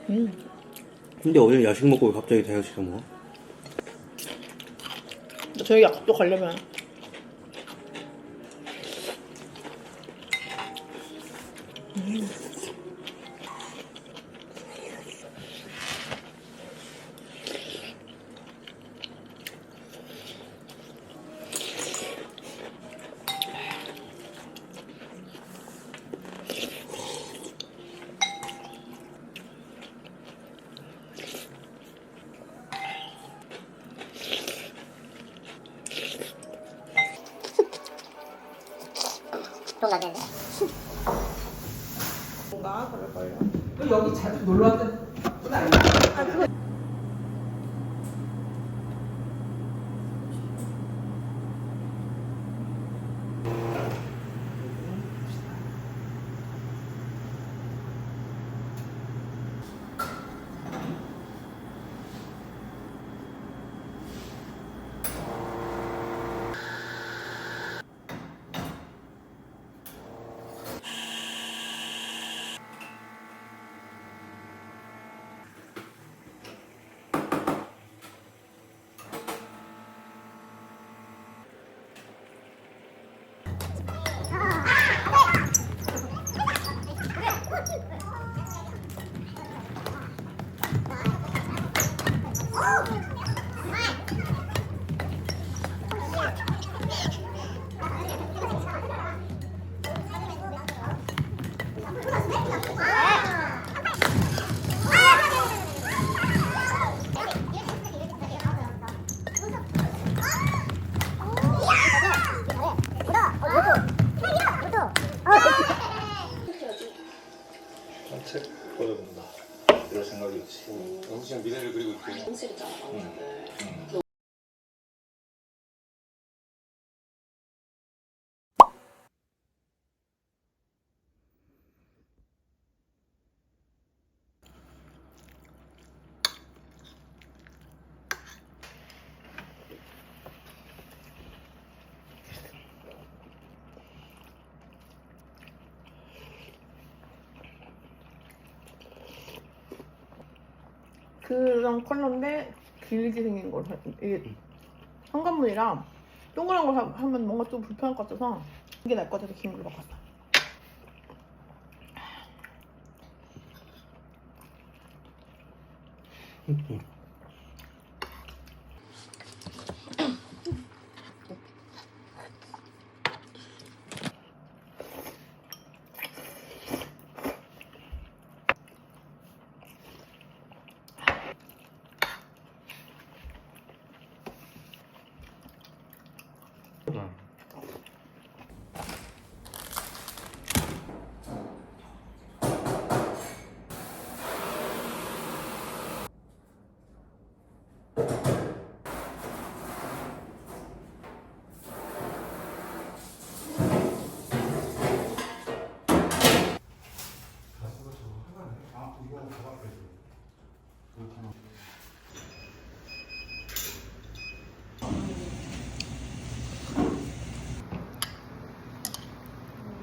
근데 어제 야식 먹고 왜 갑자기 다이어트 먹어? 저희 약속도 가려면 그런 거 같은데. 뭔가 그럴걸요. 여기 자주 놀러 왔던 분 아니야? 책 보여본다 이런 생각이었지. 영수증 미래를 그리고 있고. 현실이잖아. 그런 컬러인데 길게 생긴 걸 이게 현관문이랑 동그란 걸 하면 뭔가 좀 불편할 것 같아서 이게 나을 것 같아서 긴 걸로 바꿨어.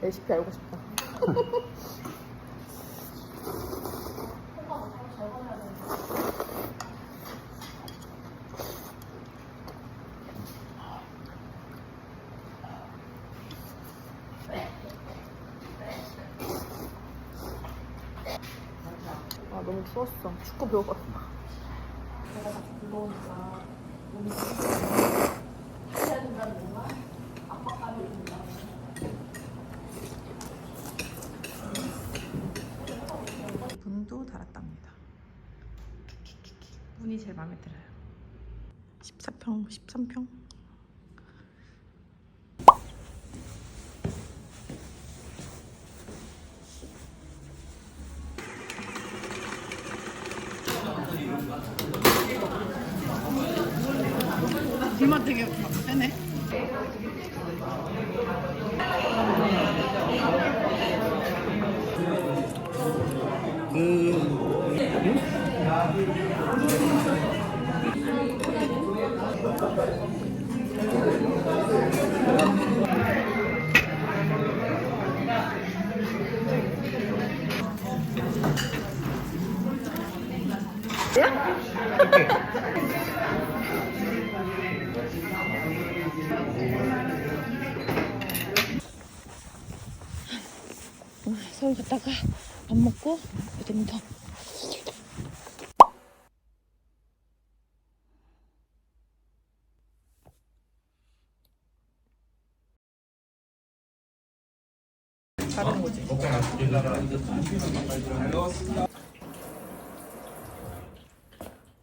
레시피 알고 싶다. 아 너무 추웠어. 축구 배워봤어. 내가 자꾸 무거우니까 몸이 해야 된다는 뭔가 압박감이 든다. 문도 달았답니다. 문이 제일 마음에 들어요. 14평, 13평. 불맛 되게 세네. 서울 갔다가 밥 먹고 됩니다. 다른 거지.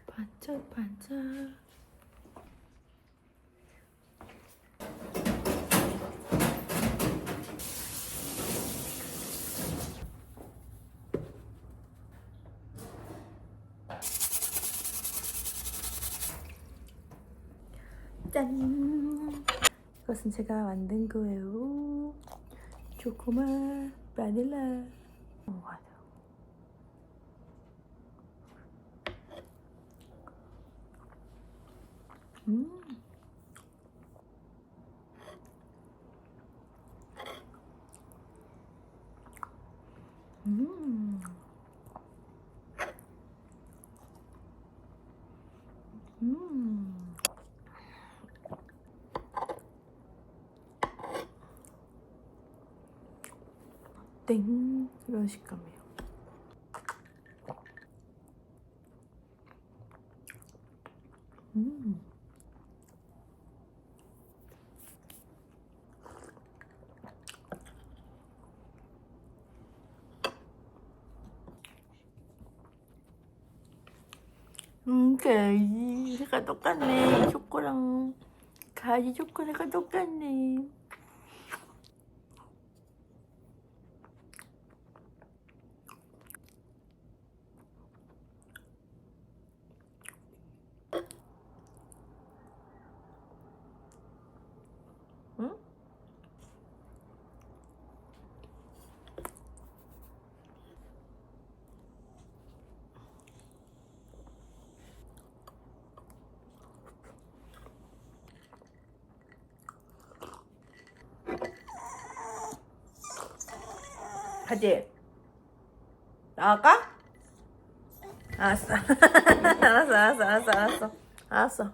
반짝반짝. 짠! 이것은 제가 만든 거예요. 초코맛 바닐라. 먹어야 돼요. 음. 음. 음. 땡 이런 식감이에요. 가지가 똑같네. 초코랑 가지 초코가 똑같네. 응? 가지? 나갈까? 알았어. 알았어.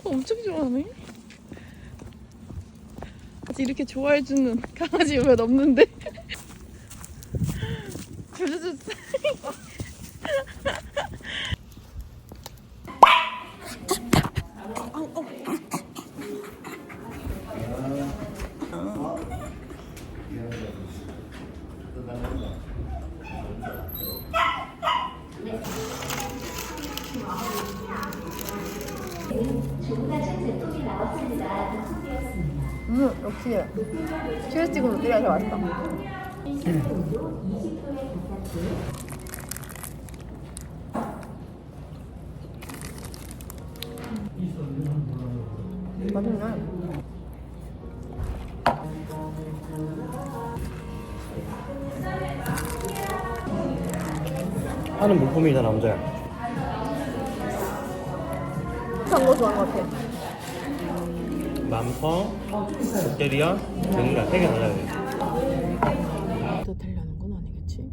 엄청 좋아하네. 아직 이렇게 좋아해주는 강아지 몇 없는데. 별로줬어. 역시 튀김 찍으면 롯데리아 더 맛있다. 맛있네. 하는 물품이다 남자야. 단거 좋아하는 것 같아. 맘펑, 롯데리아, 베니라 3개 달라야 돼. 더 되려는 건 아니겠지?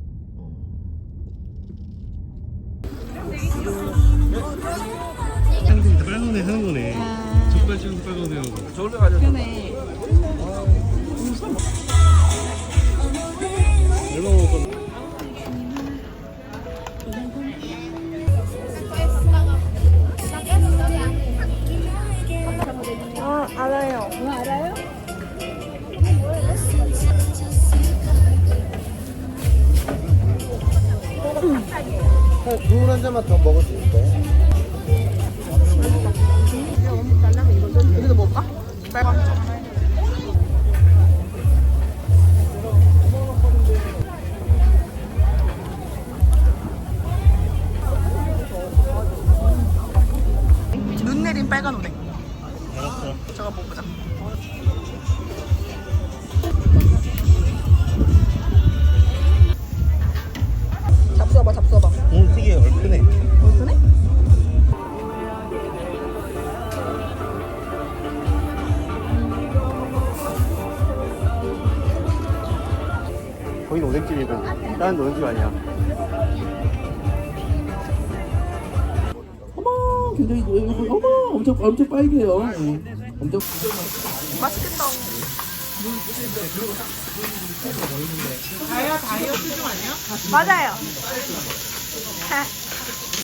짱짱이 빨간색 하는 거네. 족발집도 빨간색 하는 거. 저걸로 가자. 그러네. 얼마 먹을 건데? 알아요. 알아요? 국물 한 잔만 더 먹을 수 있어요? 여기도 먹을까? 빨간 거. 눈 내린 빨간 오뎅. 알았어. 저거 먹어보자. 잡숴봐. 오, 되게 얼큰해. 거기는 오뎅집이고 다른 오뎅집 아니야. 어머, 굉장히 어머, 엄청 빨개요. 엄청 맛있겠다. 맞아요.